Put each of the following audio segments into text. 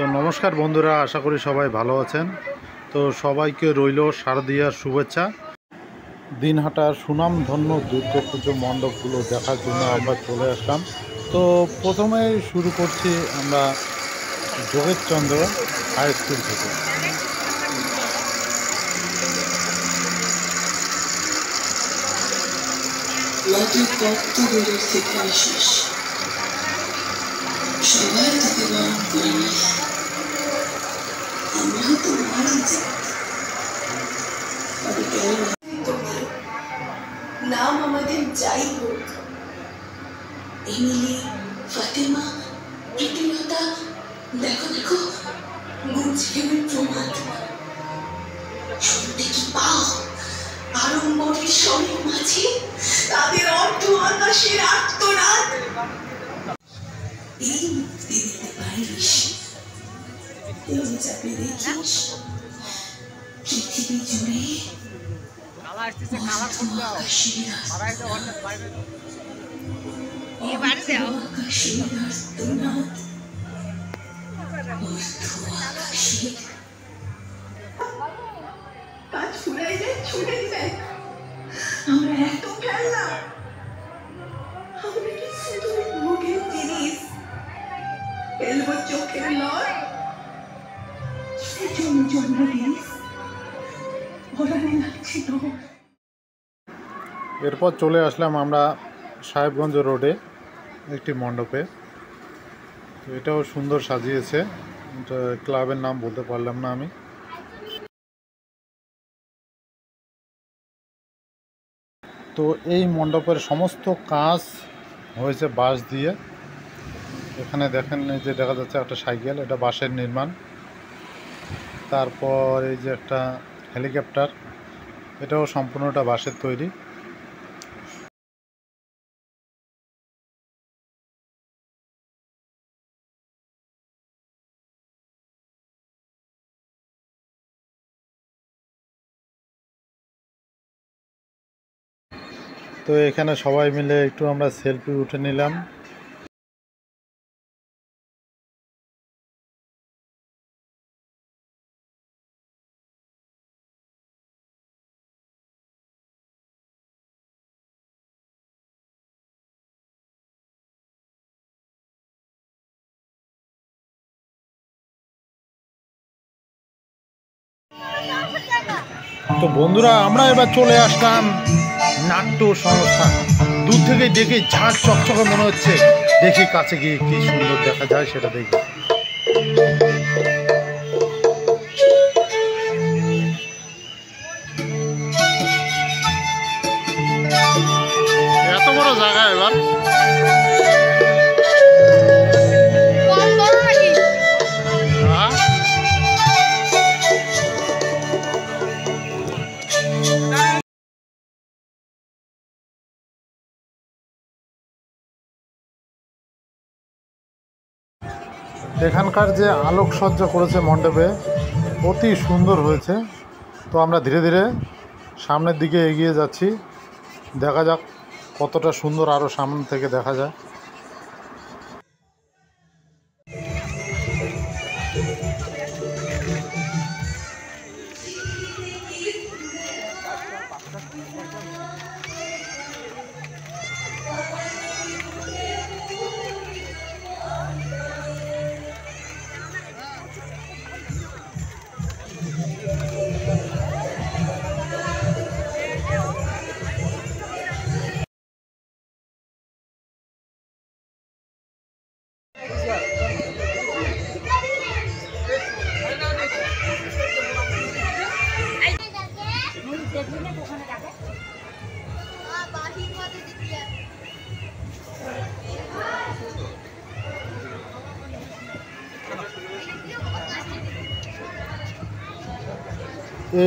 তো নমস্কার বন্ধুরা, আশা করি সবাই ভালো আছেন। তো সবাইকে রইল শারদীয়ার শুভেচ্ছা। দিনহাটার সুনামধন্য দুর্গাপুজো মণ্ডপগুলো দেখার জন্য আমরা চলে আসলাম। তো প্রথমে শুরু করছি আমরা যোগেশচন্দ্র হাই স্কুল থেকে। সবাই তোকে বরণ করে নিস, আমরাও তো নাম আমাদের যাই হোক, এমিলি, ফাতেমা, প্রীতিলতা, দেখো দেখো গুঞ্জনের প্রমাদ, শুনতে কি পাও আড়ম্বরের স্বরের মাঝে তাদের অর্ধ আকাশের আর্তনাদ। এই মুক্তি দিতে পারিস, তেলে চাপে দেখিস পৃথিবী জুড়ে আকাশের আর্তনাদ। কাজ ফুরাই যায়, ছুটে যায়, আমরা এত ফেললাম, আমরা কি শুধু ভোগের জিনিস, ফেলবো চোখের লয়, সেজন্য জন্ম দিস, বলারে লাগছিল। এরপর চলে আসলাম আমরা সাহেবগঞ্জ রোডে একটি মণ্ডপে। তো এটাও সুন্দর সাজিয়েছে, এটা ক্লাবের নাম বলতে পারলাম না আমি। তো এই মণ্ডপের সমস্ত কাজ হয়েছে বাঁশ দিয়ে। এখানে দেখেন যে দেখা যাচ্ছে একটা সাইকেল, এটা বাঁশের নির্মাণ। তারপর এই যে একটা হেলিকপ্টার, এটাও সম্পূর্ণটা বাঁশের তৈরি। তো এখানে সবাই মিলে একটু আমরা সেলফি উঠে নিলাম। তো বন্ধুরা, আমরা এবার চলে আসলাম নাট্য সংস্থা। দূর থেকে দেখে ঝাঁক চকচকে মনে হচ্ছে, দেখি কাছে গিয়ে কি সুন্দর দেখা যায় সেটা দেখি। এত বড় জায়গা এবার। এখানকার যে আলোকসজ্জা করেছে মণ্ডপে, অতি সুন্দর হয়েছে। তো আমরা ধীরে ধীরে সামনের দিকে এগিয়ে যাচ্ছি, দেখা যাক কতটা সুন্দর আরও সামনে থেকে দেখা যায়।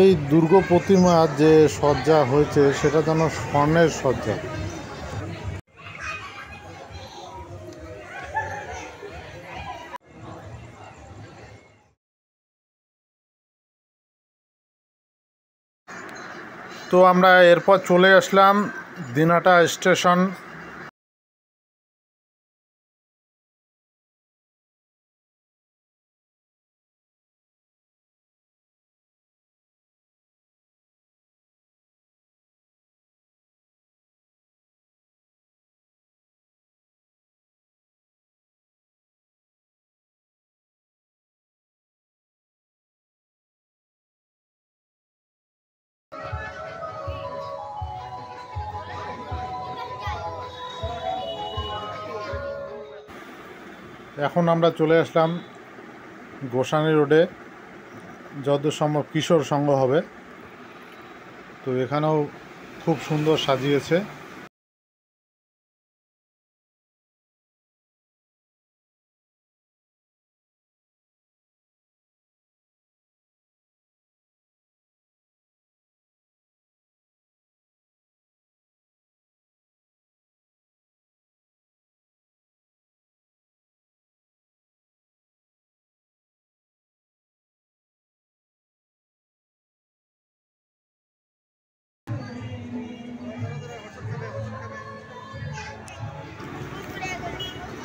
এই দুর্গ প্রতিমার যে সজ্জা হয়েছে সেটা যেন স্বর্ণের সজ্জা। তো আমরা এরপর চলে আসলাম দিনহাটা স্টেশন। এখন আমরা চলে আসলাম গোসানি রোডে, যতদূর সম্ভব কিশোর সংঘ হবে। তো এখানেও খুব সুন্দর সাজিয়েছে।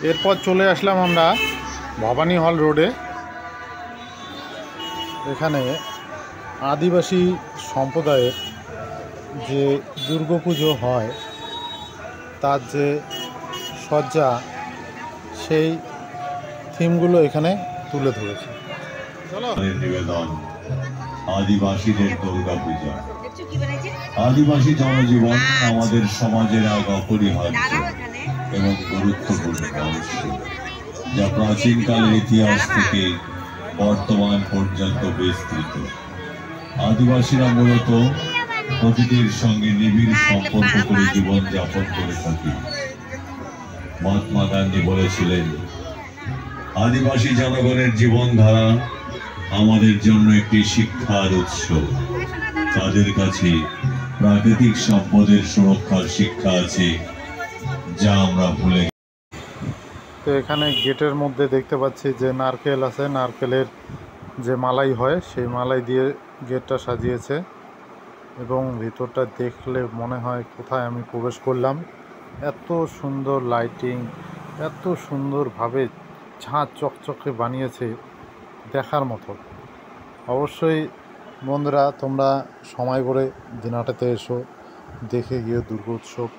এরপর চলে আসলাম আমরা ভবানী হল রোডে। এখানে আদিবাসী সম্প্রদায়ের যে দুর্গাপুজো হয় তার যে সজ্জা, সেই থিমগুলো এখানে তুলে ধরেছে। নিবেদন আদিবাসীদের দুর্গাপূজা। আদিবাসী জনজীবন আমাদের সমাজের এক অপরিহার্য এবং গুরুত্বপূর্ণ অংশ, যা প্রাচীনকালের ইতিহাস থেকে বর্তমান পর্যন্ত বিস্তৃত। আদিবাসীরা মূলত প্রকৃতির সঙ্গে নিবিড় সম্পর্ক করে জীবনযাপন করে থাকে। মহাত্মা গান্ধী বলেছিলেন, আদিবাসী জনগণের জীবনধারা আমাদের জন্য একটি শিক্ষার উৎস। তাদের কাছে প্রাকৃতিক সম্পদের সুরক্ষার শিক্ষা আছে, যা আমরা ভুলে। তো এখানে গেটের মধ্যে দেখতে পাচ্ছি যে নারকেল আছে, নারকেলের যে মালাই হয় সেই মালাই দিয়ে গেটটা সাজিয়েছে এবং ভিতরটা দেখলে মনে হয় কোথায় আমি প্রবেশ করলাম। এত সুন্দর লাইটিং, এত সুন্দরভাবে ঝাঁ চকচকে বানিয়েছে, দেখার মতো। অবশ্যই বন্ধুরা, তোমরা সময় করে দিনহাটাতে এসো, দেখে গিয়ে দুর্গোৎসব।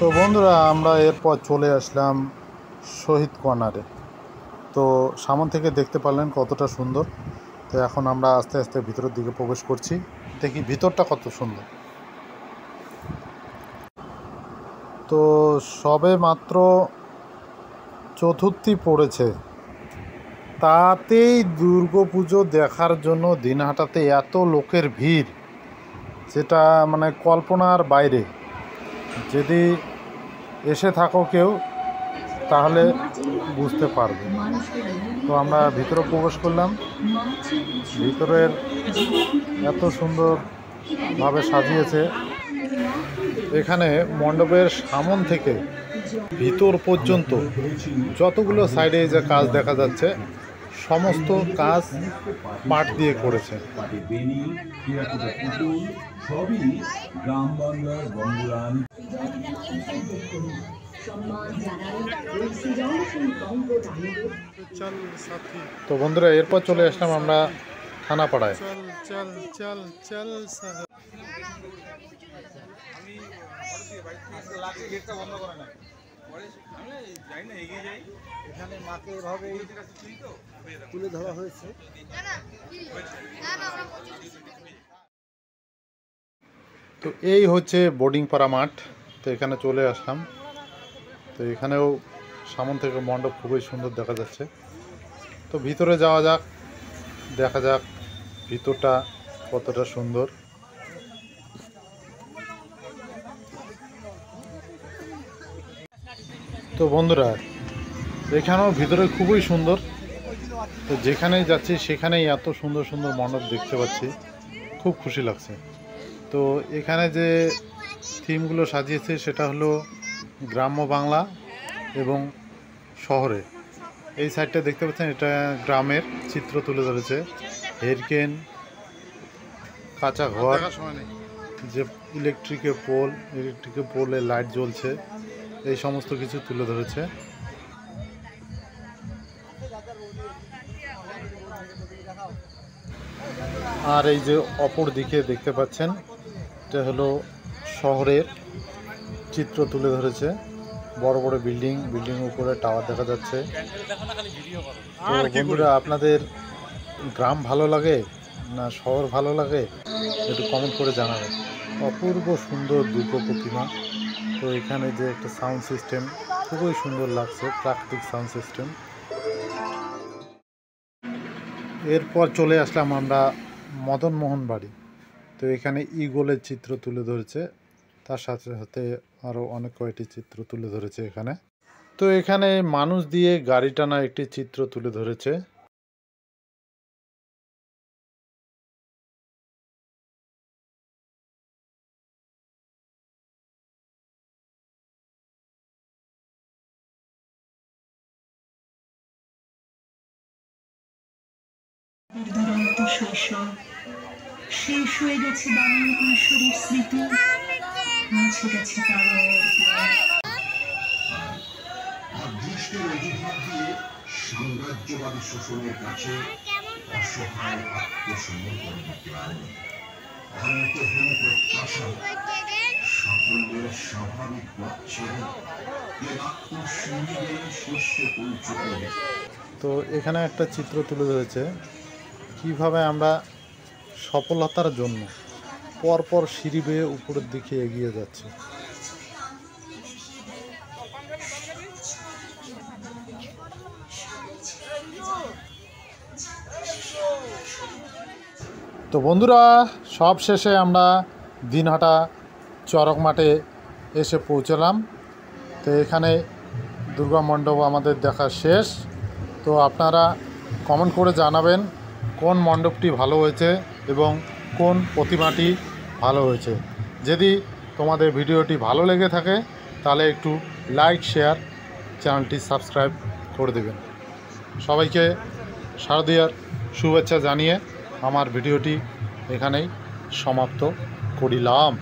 তো বন্ধুরা, আমরা এরপর চলে আসলাম শহীদ কর্নারে। তো সামনে থেকে দেখতে পারলেন কতটা সুন্দর। তো এখন আমরা আস্তে আস্তে ভিতরের দিকে প্রবেশ করছি, দেখি ভিতরটা কত সুন্দর। তো সবে মাত্র চতুর্থী পড়েছে, তাতেই দুর্গাপুজো দেখার জন্য দিনহাটাতে এত লোকের ভিড়, যেটা মানে কল্পনার বাইরে। যদি এসে থাকো কেউ তাহলে বুঝতে পারবে। তো আমরা ভিতরে প্রবেশ করলাম। ভিতরের এত সুন্দরভাবে সাজিয়েছে। এখানে মণ্ডপের সামন থেকে ভিতর পর্যন্ত যতগুলো সাইডে যে কাজ দেখা যাচ্ছে, সমস্ত কাজ পাট দিয়ে করেছে। তো বন্ধুরা, এরপর চলে আসলাম আমরা থানাপাড়ায়। এখানে মাকে এভাবে তুলে ধরা হয়েছে। তো এই হচ্ছে বোর্ডিং পাড়া মাঠ। তো এখানে চলে আসলাম। তো এখানেও সামন থেকে মণ্ডপ খুবই সুন্দর দেখা যাচ্ছে। তো ভিতরে যাওয়া যাক, দেখা যাক ভিতরটা কতটা সুন্দর। তো বন্ধুরা, এখানেও ভিতরে খুবই সুন্দর। তো যেখানেই যাচ্ছি সেখানেই এত সুন্দর সুন্দর মণ্ডপ দেখতে পাচ্ছি, খুব খুশি লাগছে। তো এখানে যে থিমগুলো সাজিয়েছে সেটা হলো গ্রাম্য বাংলা এবং শহরে। এই সাইডটা দেখতে পাচ্ছেন, এটা গ্রামের চিত্র তুলে ধরেছে। হেরকেন, কাঁচা ঘর, যে ইলেকট্রিকের পোলে লাইট জ্বলছে, এই সমস্ত কিছু তুলে ধরেছে। আর এই যে অপর দিকে দেখতে পাচ্ছেন, এটা হলো শহরের চিত্র তুলে ধরেছে। বড় বড় বিল্ডিং উপরে টাওয়ার দেখা যাচ্ছে। তো বন্ধুরা, আপনাদের গ্রাম ভালো লাগে না শহর ভালো লাগে একটু কমেন্ট করে জানাবেন। অপূর্ব সুন্দর দুর্গা প্রতিমা। তো এখানে যে একটা সাউন্ড সিস্টেম খুবই সুন্দর লাগছে, প্রাকৃতিক সাউন্ড সিস্টেম। এরপর চলে আসলাম আমরা মদন মোহন বাড়ি। তো এখানে ঈগলের চিত্র তুলে ধরেছে, তার সাথে সাথে আরও অনেক কয়েকটি চিত্র তুলে ধরেছে এখানে। তো এখানে মানুষ দিয়ে গাড়ি টানা একটি চিত্র তুলে ধরেছে। দুরন্ত শৈশব শেষ হয়ে গেছে, বাংলা কৈশোরের স্মৃতি মুছে গেছে সাম্রাজ্যবাদী শোষণের কাছে অসহায় আত্মসমর্পণ অন্তহীন প্রত্যাশা সাফল্যের স্বাভাবিক পথ ছেড়ে শীর্ষে পৌঁছতে। তো এখানে একটা চিত্র তুলে ধরেছে কিভাবে আমরা সফলতার জন্য পরপর সিঁড়ি বেয়ে উপরের দিকে এগিয়ে যাচ্ছি। তো বন্ধুরা, সব শেষে আমরা দিনহাটা চরক মাঠে এসে পৌঁছলাম। তো এখানে দুর্গা মণ্ডপ আমাদের দেখা শেষ। তো আপনারা কমেন্ট করে জানাবেন কোন মণ্ডপটি ভালো হয়েছে এবং কোন প্রতিমাটি ভালো হয়েছে। যদি তোমাদের ভিডিওটি ভালো লেগে থাকে তাহলে একটু লাইক, শেয়ার, চ্যানেলটি সাবস্ক্রাইব করে দেবেন। সবাইকে শারদীয়ার শুভেচ্ছা জানিয়ে আমার ভিডিওটি এখানেই সমাপ্ত করিলাম।